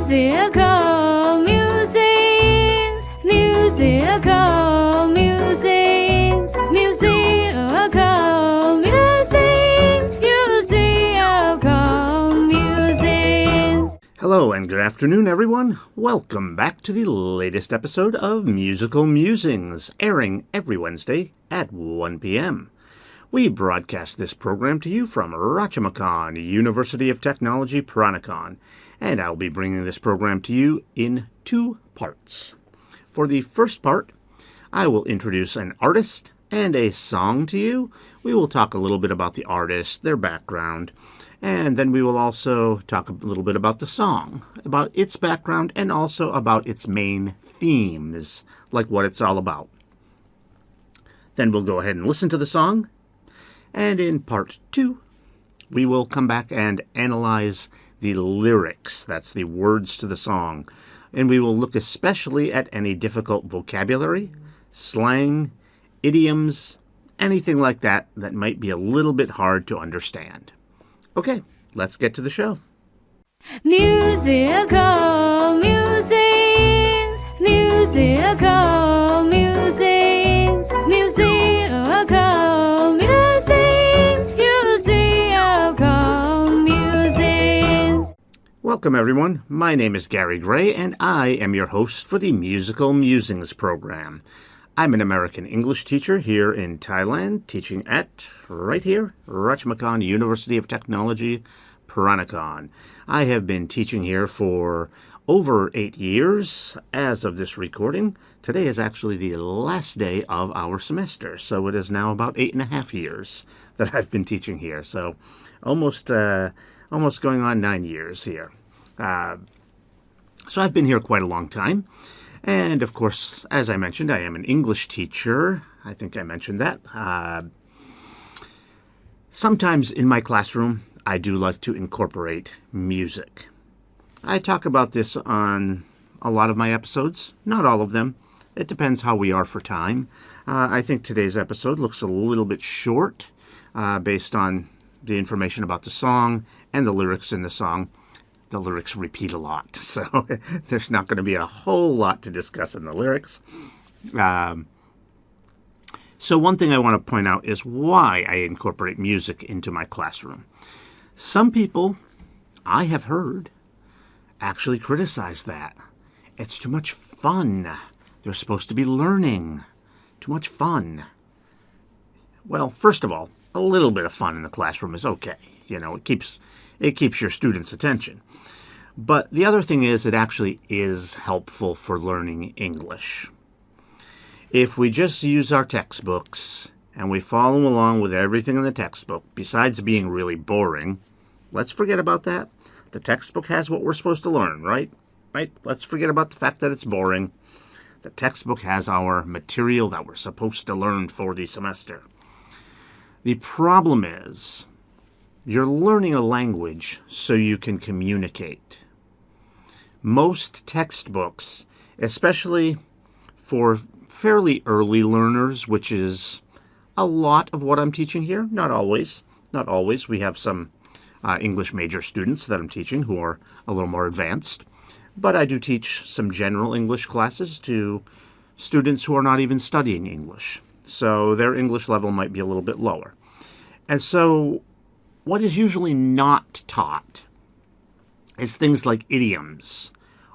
Musical musings, musical musings, musical musings, musical musings. Hello and good afternoon, everyone. Welcome back to the latest episode of Musical Musings, airing every Wednesday at 1 p.m. We broadcast this program to you from Rajamachan, University of Technology, Peranakan, and I'll be bringing this program to you in two parts. For the first part, I will introduce an artist and a song to you. We will talk a little bit about the artist, their background, and then we will also talk a little bit about the song, about its background, and also about its main themes, like what it's all about. Then we'll go ahead and listen to the song. And in part two, we will come back and analyze the lyrics. That's the words to the song. And we will look especially at any difficult vocabulary, slang, idioms, anything like that that might be a little bit hard to understand. Okay, let's get to the show. Musical musings, musical musings, musical musings, musical musings. Welcome, everyone. My name is Gary Gray, and I am your host for the Musical Musings program. I'm an American English teacher here in Thailand, teaching at, right here, Rajamachan University of Technology, Peranakan. I have been teaching here for over 8 years as of this recording. Today is actually the last day of our semester, so it is now about 8.5 years that I've been teaching here. So almost going on 9 years here. So I've been here quite a long time. And of course, as I mentioned, I am an English teacher. I think I mentioned that. Sometimes in my classroom, I do like to incorporate music. I talk about this on a lot of my episodes, not all of them. It depends how we are for time. I think today's episode looks a little bit short based on the information about the song and the lyrics in the song. The lyrics repeat a lot, so there's not going to be a whole lot to discuss in the lyrics. So one thing I want to point out is why I incorporate music into my classroom. Some people, I have heard, actually criticize that. It's too much fun. They're supposed to be learning. Too much fun. Well, first of all, a little bit of fun in the classroom is okay. You know, it keeps your students' attention. But the other thing is, it actually is helpful for learning English. If we just use our textbooks and we follow along with everything in the textbook, besides being really boring, let's forget about that. The textbook has what we're supposed to learn, right? Right? Let's forget about the fact that it's boring. The textbook has our material that we're supposed to learn for the semester. The problem is, you're learning a language so you can communicate. Most textbooks, especially for fairly early learners, which is a lot of what I'm teaching here, not always. Not always. We have some English major students that I'm teaching who are a little more advanced. But I do teach some general English classes to students who are not even studying English. So their English level might be a little bit lower. And so what is usually not taught is things like idioms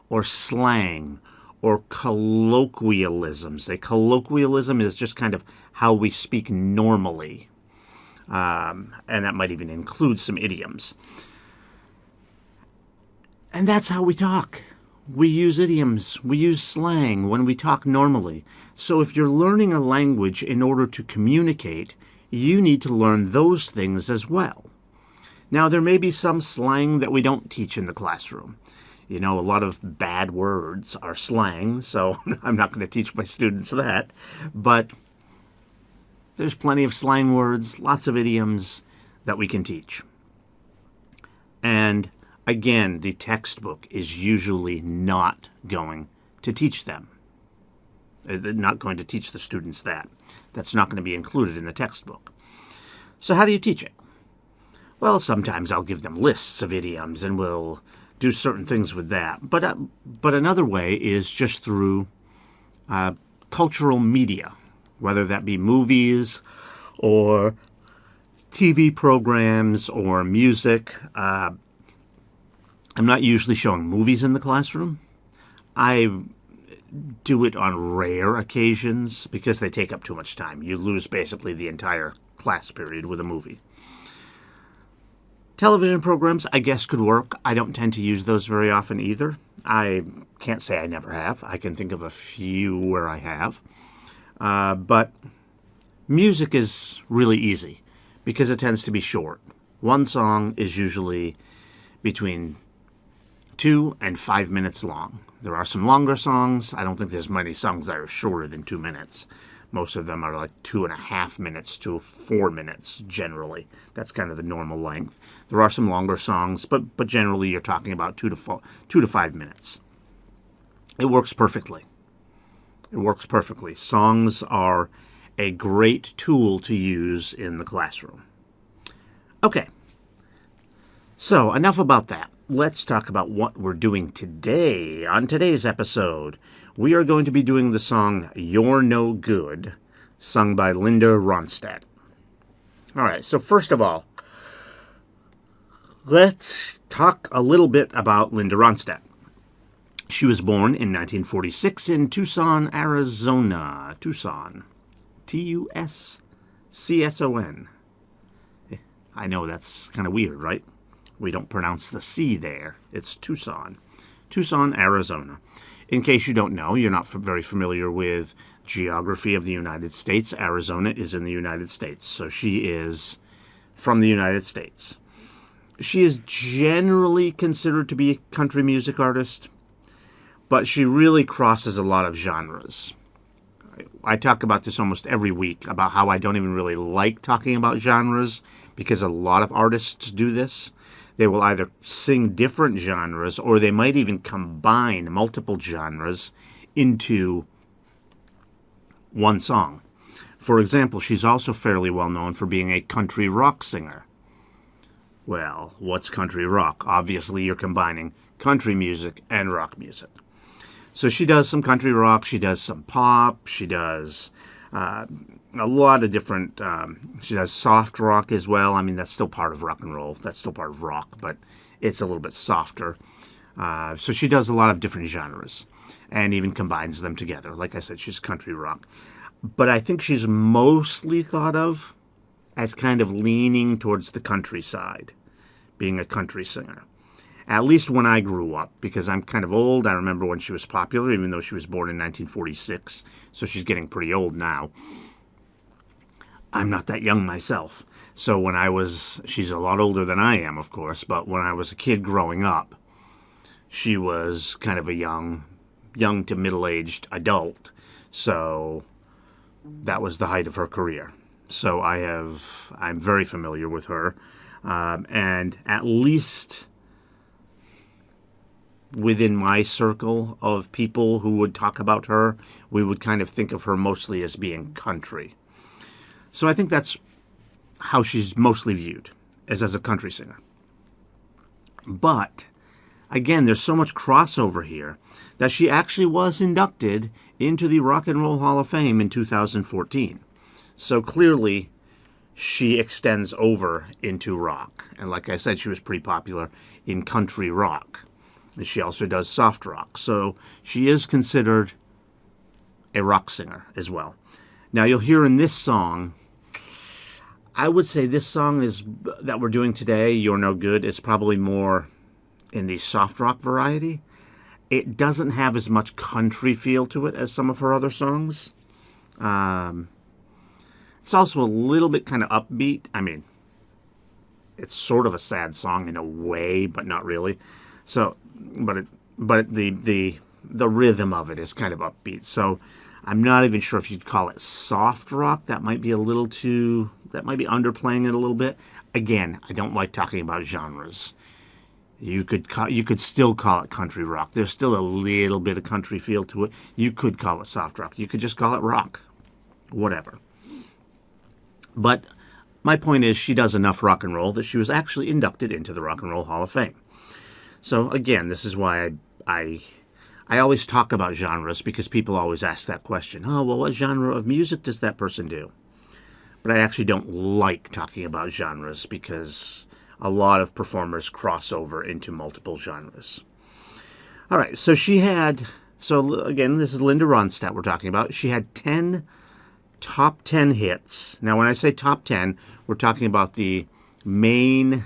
or slang or colloquialisms. A colloquialism is just kind of how we speak normally. And that might even include some idioms. And that's how we talk. We use idioms. We use slang when we talk normally. So if you're learning a language in order to communicate, you need to learn those things as well. Now, there may be some slang that we don't teach in the classroom. You know, a lot of bad words are slang, so I'm not going to teach my students that. But there's plenty of slang words, lots of idioms that we can teach. And again, the textbook is usually not going to teach them. They're not going to teach the students that. That's not going to be included in the textbook. So how do you teach it? Well, sometimes I'll give them lists of idioms and we'll do certain things with that. But another way is just through cultural media, whether that be movies or TV programs or music. I'm not usually showing movies in the classroom. I do it on rare occasions because they take up too much time. You lose basically the entire class period with a movie. Television programs, I guess, could work. I don't tend to use those very often either. I can't say I never have. I can think of a few where I have. But music is really easy because it tends to be short. One song is usually between 2 and 5 minutes long. There are some longer songs. I don't think there's many songs that are shorter than 2 minutes. Most of them are like 2.5 minutes to 4 minutes, generally. That's kind of the normal length. There are some longer songs, but generally you're talking about 2 to 5 minutes. It works perfectly. It works perfectly. Songs are a great tool to use in the classroom. Okay, so enough about that. Let's talk about what we're doing today. On today's episode, we are going to be doing the song You're No Good, sung by Linda Ronstadt. All right, so first of all, let's talk a little bit about Linda Ronstadt. She was born in 1946 in Tucson, Arizona. Tucson. Tucson. I know that's kind of weird, right? We don't pronounce the C there. It's Tucson. Tucson, Arizona. In case you don't know, you're not very familiar with geography of the United States. Arizona is in the United States, so she is from the United States. She is generally considered to be a country music artist, but she really crosses a lot of genres. I talk about this almost every week, about how I don't even really like talking about genres, because a lot of artists do this. They will either sing different genres, or they might even combine multiple genres into one song. For example, she's also fairly well known for being a country rock singer. Well, what's country rock? Obviously, you're combining country music and rock music. So she does some country rock, she does some pop, she does a lot of different, she does soft rock as well. I mean, that's still part of rock and roll. That's still part of rock, but it's a little bit softer. So she does a lot of different genres and even combines them together. Like I said, she's country rock. But I think she's mostly thought of as kind of leaning towards the countryside, being a country singer. At least when I grew up, because I'm kind of old. I remember when she was popular, even though she was born in 1946, so she's getting pretty old now. I'm not that young myself. So she's a lot older than I am, of course, but when I was a kid growing up, she was kind of a young to middle-aged adult. So that was the height of her career. So I'm very familiar with her. And at least within my circle of people who would talk about her, we would kind of think of her mostly as being country. So I think that's how she's mostly viewed, as a country singer. But, again, there's so much crossover here that she actually was inducted into the Rock and Roll Hall of Fame in 2014. So clearly, she extends over into rock. And like I said, she was pretty popular in country rock. And she also does soft rock. So she is considered a rock singer as well. Now, you'll hear in this song, I would say this song that we're doing today, You're No Good, is probably more in the soft rock variety. It doesn't have as much country feel to it as some of her other songs. It's also a little bit kind of upbeat. I mean, it's sort of a sad song in a way, but not really. So, but the rhythm of it is kind of upbeat. So, I'm not even sure if you'd call it soft rock. That might be underplaying it a little bit. Again, I don't like talking about genres. You could still call it country rock. There's still a little bit of country feel to it. You could call it soft rock. You could just call it rock. Whatever. But my point is, she does enough rock and roll that she was actually inducted into the Rock and Roll Hall of Fame. So again, this is why I always talk about genres, because people always ask that question. Oh, well, what genre of music does that person do? But I actually don't like talking about genres because a lot of performers cross over into multiple genres. All right, so again, this is Linda Ronstadt we're talking about. She had 10 top 10 hits. Now, when I say top 10, we're talking about the main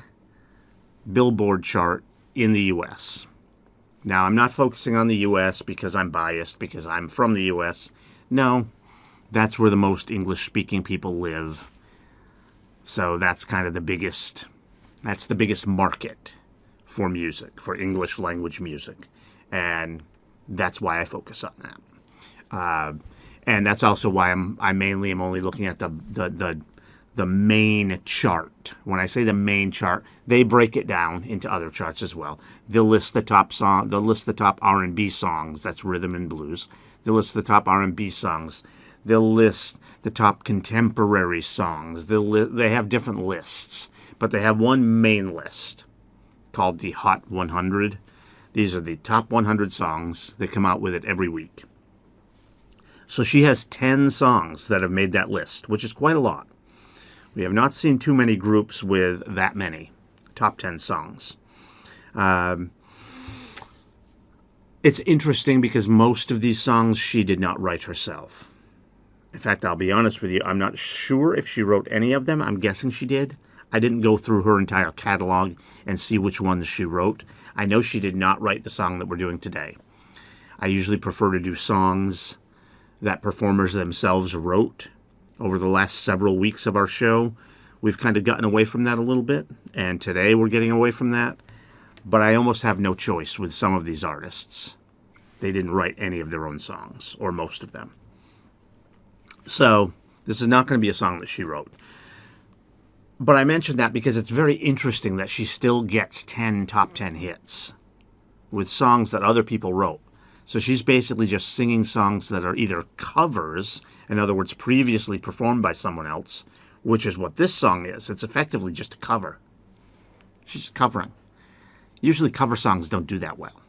Billboard chart in the U.S. Now, I'm not focusing on the U.S. because I'm biased, because I'm from the U.S. No, that's where the most English-speaking people live. So that's kind of the biggest market for music, for English language music. And that's why I focus on that. And that's also why I mainly am only looking at the main chart. When I say the main chart, they break it down into other charts as well. They'll list the top R&B songs. That's rhythm and blues. They'll list the top R&B songs. They'll list the top contemporary songs. They have different lists, but they have one main list called the Hot 100. These are the top 100 songs. They come out with it every week. So she has 10 songs that have made that list, which is quite a lot. We have not seen too many groups with that many top 10 songs. It's interesting because most of these songs she did not write herself. In fact, I'll be honest with you, I'm not sure if she wrote any of them. I'm guessing she did. I didn't go through her entire catalog and see which ones she wrote. I know she did not write the song that we're doing today. I usually prefer to do songs that performers themselves wrote. Over the last several weeks of our show, we've kind of gotten away from that a little bit, and today we're getting away from that. But I almost have no choice with some of these artists. They didn't write any of their own songs, or most of them. So this is not going to be a song that she wrote. But I mentioned that because it's very interesting that she still gets 10 top 10 hits with songs that other people wrote. So she's basically just singing songs that are either covers, in other words, previously performed by someone else, which is what this song is. It's effectively just a cover. She's covering. Usually cover songs don't do that well.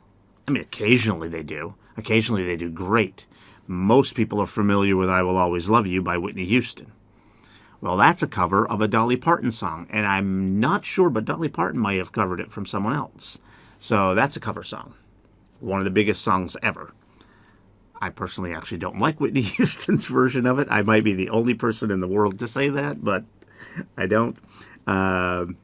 I mean, occasionally they do. Occasionally they do great. Most people are familiar with I Will Always Love You by Whitney Houston. Well, that's a cover of a Dolly Parton song, and I'm not sure, but Dolly Parton might have covered it from someone else. So that's a cover song. One of the biggest songs ever. I personally actually don't like Whitney Houston's version of it. I might be the only person in the world to say that, but I don't. But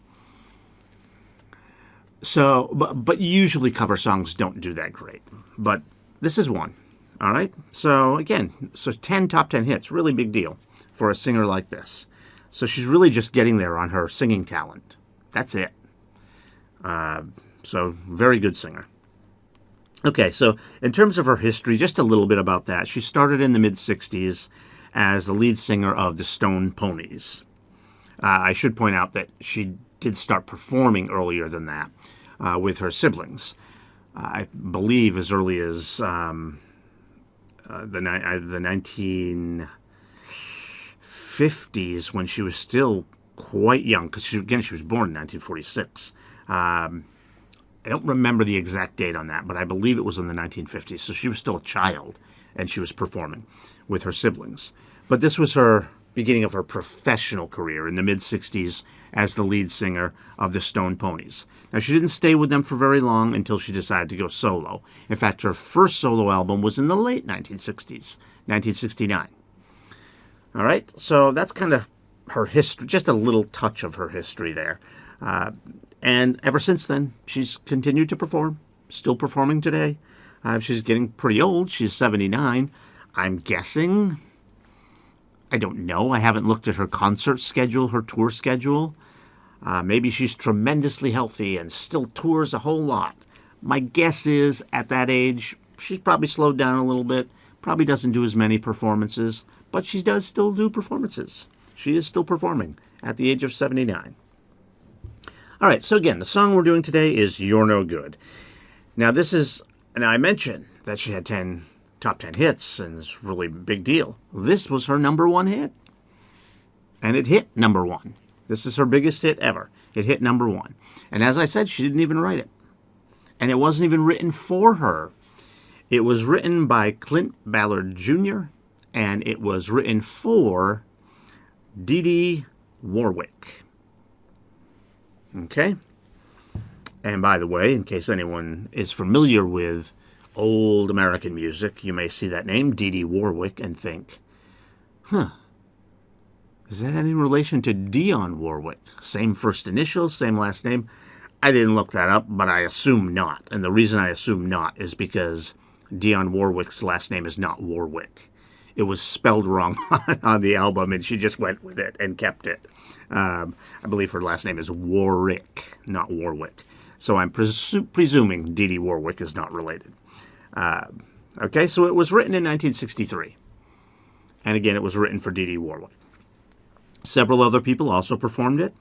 usually cover songs don't do that great. But this is one. All right? So again, 10 top 10 hits, really big deal for a singer like this. So she's really just getting there on her singing talent. That's it. So very good singer. Okay, so in terms of her history, just a little bit about that. She started in the mid-'60s as the lead singer of the Stone Ponies. I should point out that she did start performing earlier than that with her siblings. I believe as early as the 1950s, when she was still quite young, because she was born in 1946. I don't remember the exact date on that, but I believe it was in the 1950s. So she was still a child, and she was performing with her siblings. But this was her beginning of her professional career in the mid-'60s as the lead singer of the Stone Ponies. Now, she didn't stay with them for very long until she decided to go solo. In fact, her first solo album was in the late 1960s, 1969. All right, so that's kind of her history, just a little touch of her history there. And ever since then, she's continued to perform, still performing today. She's getting pretty old. She's 79. I'm guessing, I don't know, I haven't looked at her concert schedule, her tour schedule. Maybe she's tremendously healthy and still tours a whole lot. My guess is, at that age, she's probably slowed down a little bit, probably doesn't do as many performances, but she does still do performances. She is still performing at the age of 79. All right, so again, the song we're doing today is You're No Good. Now I mentioned that she had 10 top 10 hits, and it's really a big deal. This was her number one hit, and it hit number one. This is her biggest hit ever. It hit number one. And as I said, she didn't even write it. And it wasn't even written for her. It was written by Clint Ballard Jr., and it was written for Dee Dee Warwick. Okay? And by the way, in case anyone is familiar with old American music, you may see that name, Dee Dee Warwick, and think, is that any relation to Dionne Warwick? Same first initials, same last name? I didn't look that up, but I assume not. And the reason I assume not is because Dionne Warwick's last name is not Warwick. It was spelled wrong on the album, and she just went with it and kept it. I believe her last name is Warwick, not Warwick. So I'm presuming Dee Dee Warwick is not related. Okay, so it was written in 1963. And again, it was written for Dee Dee Warwick. Several other people also performed it,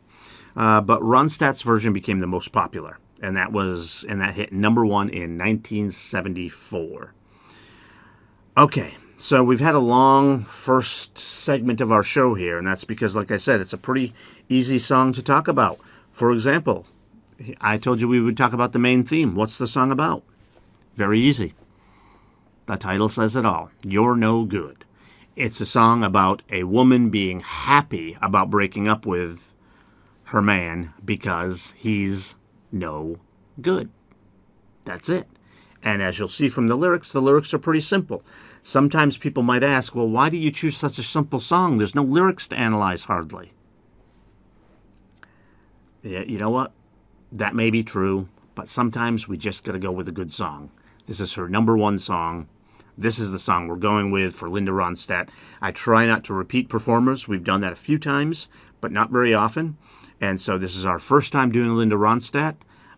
but Ronstadt's version became the most popular, and that hit number 1 in 1974. Okay, so we've had a long first segment of our show here, and that's because, like I said, it's a pretty easy song to talk about. For example, I told you we would talk about the main theme. What's the song about? Very easy. The title says it all. You're No Good. It's a song about a woman being happy about breaking up with her man because he's no good. That's it. And as you'll see from the lyrics are pretty simple. Sometimes people might ask, well, why do you choose such a simple song? There's no lyrics to analyze hardly. Yeah, you know what? That may be true, but sometimes we just got to go with a good song. This is her number 1 song. This is the song we're going with for Linda Ronstadt. I try not to repeat performers. We've done that a few times, but not very often. And so this is our first time doing Linda Ronstadt.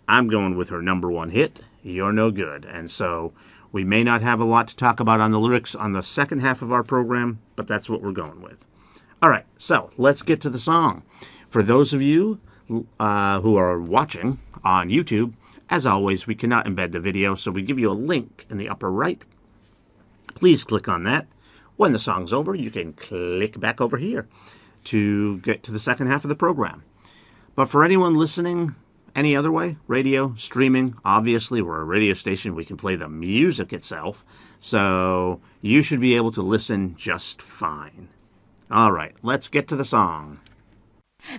I'm going with her number 1 hit, You're No Good. And so we may not have a lot to talk about on the lyrics on the second half of our program, but that's what we're going with. All right, so let's get to the song. For those of you who are watching on YouTube, as always, we cannot embed the video, so we give you a link in the upper right. Please click on that. When the song's over, you can click back over here to get to the second half of the program. But for anyone listening any other way, radio, streaming, obviously we're a radio station. We can play the music itself, so you should be able to listen just fine. All right, let's get to the song.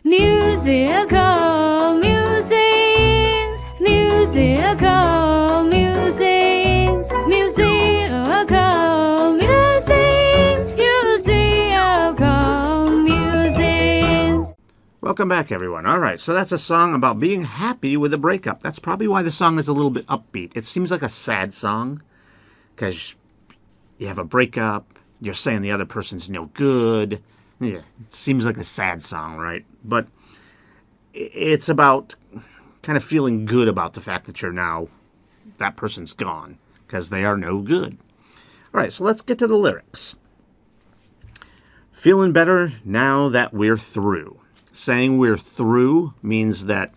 Musical musings, musical musings, musical musings, musical musings. Welcome back, everyone. All right, so that's a song about being happy with a breakup. That's probably why the song is a little bit upbeat. It seems like a sad song because you have a breakup, you're saying the other person's no good. Yeah, it seems like a sad song, right? But it's about kind of feeling good about the fact that that person's gone because they are no good. All right, so let's get to the lyrics. Feeling better now that we're through. Saying we're through means that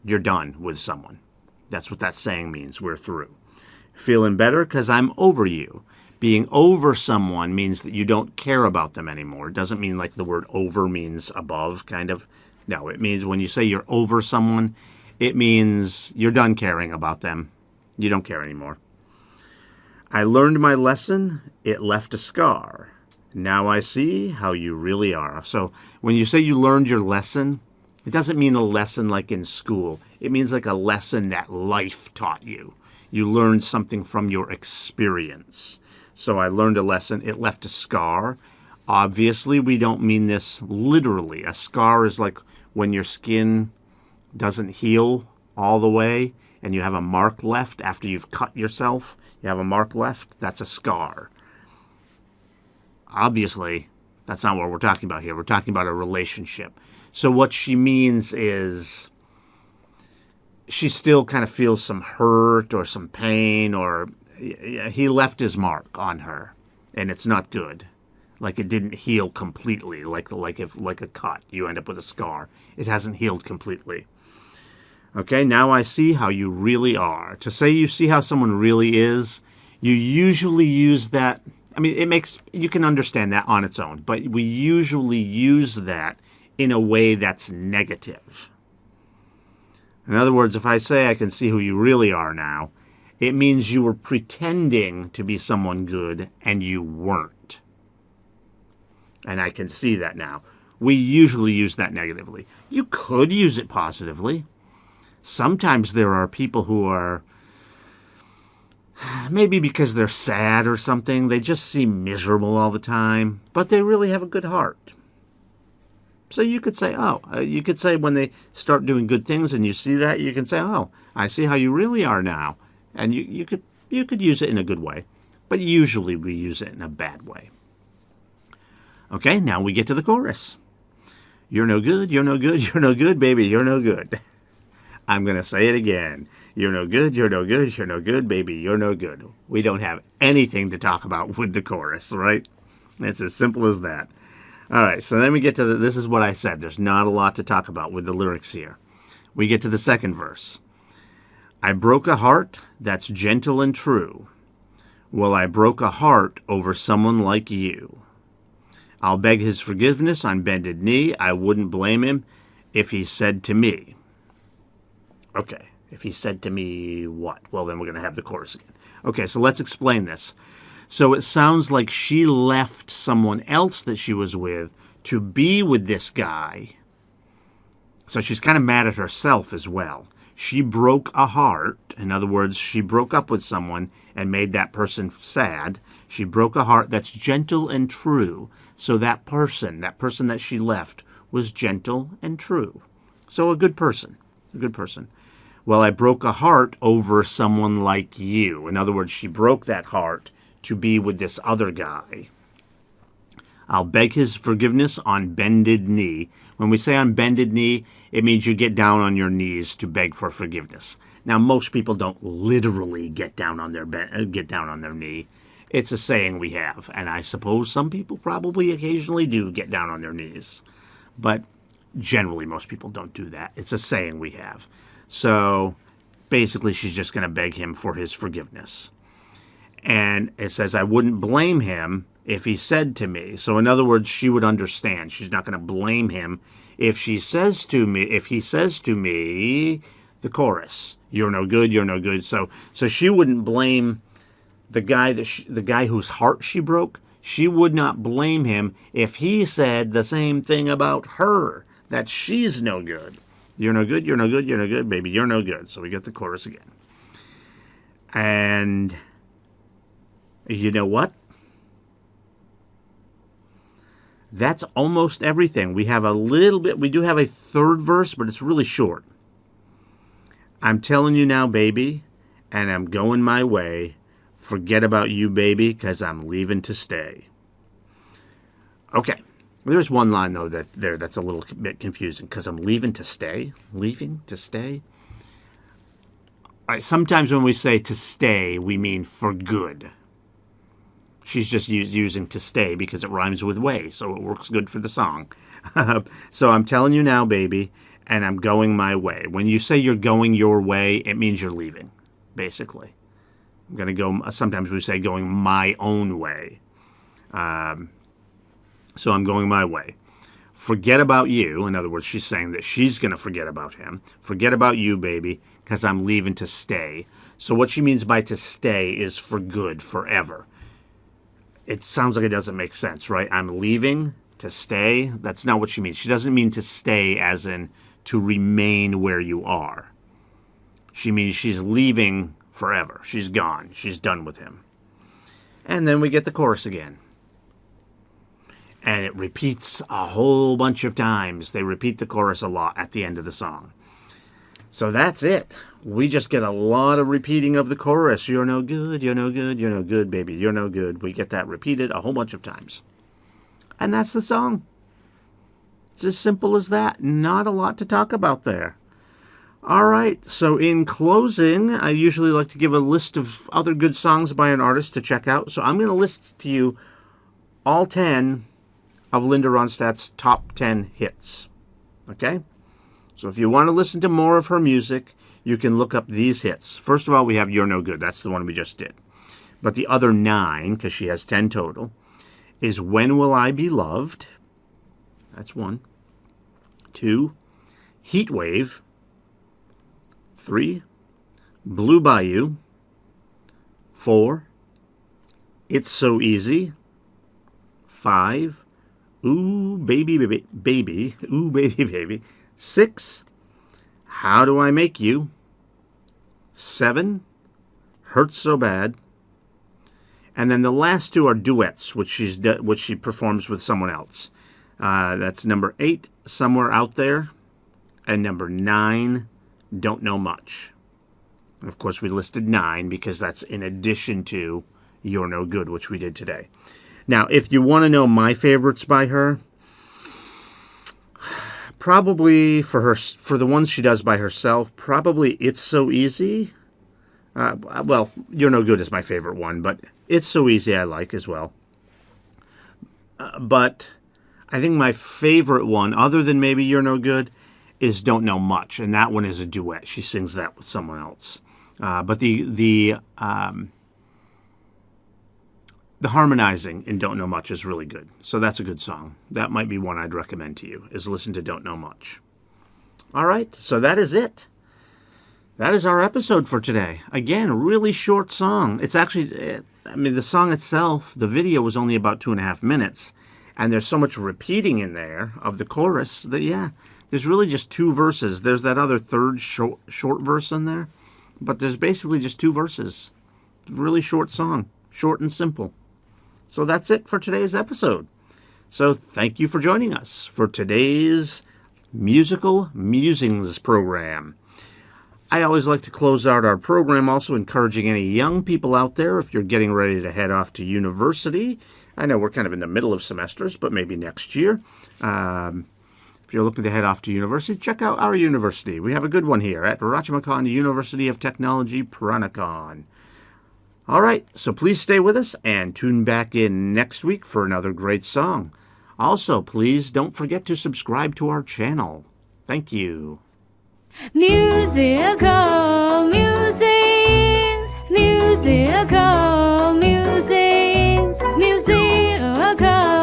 you're done with someone. That's what that saying means, we're through. Feeling better because I'm over you. Being over someone means that you don't care about them anymore. It doesn't mean like the word over means above, kind of. No, it means when you say you're over someone, it means you're done caring about them. You don't care anymore. I learned my lesson. It left a scar. Now I see how you really are. So when you say you learned your lesson, it doesn't mean a lesson like in school. It means like a lesson that life taught you. You learned something from your experience. So I learned a lesson. It left a scar. Obviously, we don't mean this literally. A scar is like when your skin doesn't heal all the way and you have a mark left after you've cut yourself. You have a mark left. That's a scar. Obviously, that's not what we're talking about here. We're talking about a relationship. So what she means is she still kind of feels some hurt or some pain, or he left his mark on her, and it's not good. Like it didn't heal completely, like a cut. You end up with a scar. It hasn't healed completely. Okay, now I see how you really are. To say you see how someone really is, you usually use that. I mean, you can understand that on its own, but we usually use that in a way that's negative. In other words, if I say I can see who you really are now, it means you were pretending to be someone good and you weren't. And I can see that now. We usually use that negatively. You could use it positively. Sometimes there are people who are, maybe because they're sad or something, they just seem miserable all the time, but they really have a good heart. So you could say, you could say when they start doing good things and you see that, you can say, oh, I see how you really are now. And you could use it in a good way, but usually we use it in a bad way. Okay, now we get to the chorus. You're no good, you're no good, you're no good, baby, you're no good. I'm going to say it again. You're no good, you're no good, you're no good, baby, you're no good. We don't have anything to talk about with the chorus, right? It's as simple as that. All right, so then we get to this is what I said. There's not a lot to talk about with the lyrics here. We get to the second verse. I broke a heart that's gentle and true. Well, I broke a heart over someone like you. I'll beg his forgiveness on bended knee. I wouldn't blame him if he said to me. Okay, if he said to me what? Well, then we're going to have the chorus again. Okay, so let's explain this. So it sounds like she left someone else that she was with to be with this guy. So she's kind of mad at herself as well. She broke a heart. In other words, she broke up with someone and made that person sad. She broke a heart that's gentle and true. So that person that she left was gentle and true. So a good person. Well, I broke a heart over someone like you. In other words, she broke that heart to be with this other guy. I'll beg his forgiveness on bended knee. When we say on bended knee, it means you get down on your knees to beg for forgiveness. Now, most people don't literally get down on their knee. It's a saying we have, and I suppose some people probably occasionally do get down on their knees. But generally, most people don't do that. It's a saying we have. So basically, she's just going to beg him for his forgiveness. And it says, I wouldn't blame him if he said to me. So in other words, she would understand. She's not going to blame him if he says to me, the chorus, you're no good, you're no good. So she wouldn't blame the guy whose heart she broke. She would not blame him if he said the same thing about her, that she's no good. You're no good, you're no good, you're no good, baby, you're no good. So we get the chorus again. And you know what? That's almost everything. We have we do have a third verse, but it's really short. I'm telling you now, baby, and I'm going my way. Forget about you, baby, 'cause I'm leaving to stay. Okay. There's one line, though, that's a little bit confusing, 'cause I'm leaving to stay. Leaving to stay? All right, sometimes when we say to stay, we mean for good. She's just using to stay because it rhymes with way, so it works good for the song. So I'm telling you now, baby, and I'm going my way. When you say you're going your way, it means you're leaving, basically. I'm going to go, sometimes we say going my own way. So I'm going my way. Forget about you. In other words, she's saying that she's going to forget about him. Forget about you, baby, because I'm leaving to stay. So what she means by to stay is for good, forever. It sounds like it doesn't make sense, right? I'm leaving to stay. That's not what she means. She doesn't mean to stay as in to remain where you are. She means she's leaving forever. She's gone. She's done with him. And then we get the chorus again. And it repeats a whole bunch of times. They repeat the chorus a lot at the end of the song. So that's it. We just get a lot of repeating of the chorus. You're no good, you're no good, you're no good, baby, you're no good. We get that repeated a whole bunch of times. And that's the song. It's as simple as that. Not a lot to talk about there. All right, so in closing, I usually like to give a list of other good songs by an artist to check out. So I'm going to list to you all 10 of Linda Ronstadt's top 10 hits. Okay? So if you want to listen to more of her music, you can look up these hits. First of all, we have You're No Good. That's the one we just did. But the other 9, because she has 10 total, is When Will I Be Loved? That's 1. 2, Heat Wave. 3, Blue Bayou. 4, It's So Easy. 5, Ooh Baby Baby Baby. Ooh Baby Baby. 6, How Do I Make You? 7, Hurt So Bad. And then the last two are duets, which she performs with someone else. That's number 8, Somewhere Out There, and number 9, Don't Know Much. And of course, we listed 9 because that's in addition to You're No Good, which we did today. Now, if you want to know my favorites by her, probably for the ones she does by herself, probably It's So Easy. Well, You're No Good is my favorite one, but It's So Easy I like as well. But I think my favorite one, other than maybe You're No Good, is Don't Know Much, and that one is a duet. She sings that with someone else. But the harmonizing in Don't Know Much is really good. So that's a good song. That might be one I'd recommend to you, is listen to Don't Know Much. All right, so that is it. That is our episode for today. Again, a really short song. It's actually, the song itself, the video was only about 2.5 minutes, and there's so much repeating in there of the chorus that, there's really just 2 verses. There's that other third short verse in there, but there's basically just 2 verses. Really short song, short and simple. So that's it for today's episode. So thank you for joining us for today's Musical Musings program. I always like to close out our program also encouraging any young people out there, if you're getting ready to head off to university. I know we're kind of in the middle of semesters, but maybe next year. If you're looking to head off to university, check out our university. We have a good one here at Rachamakan University of Technology, Peranakan. All right, so please stay with us and tune back in next week for another great song. Also, please don't forget to subscribe to our channel. Thank you. Musical musings, musical musings, musical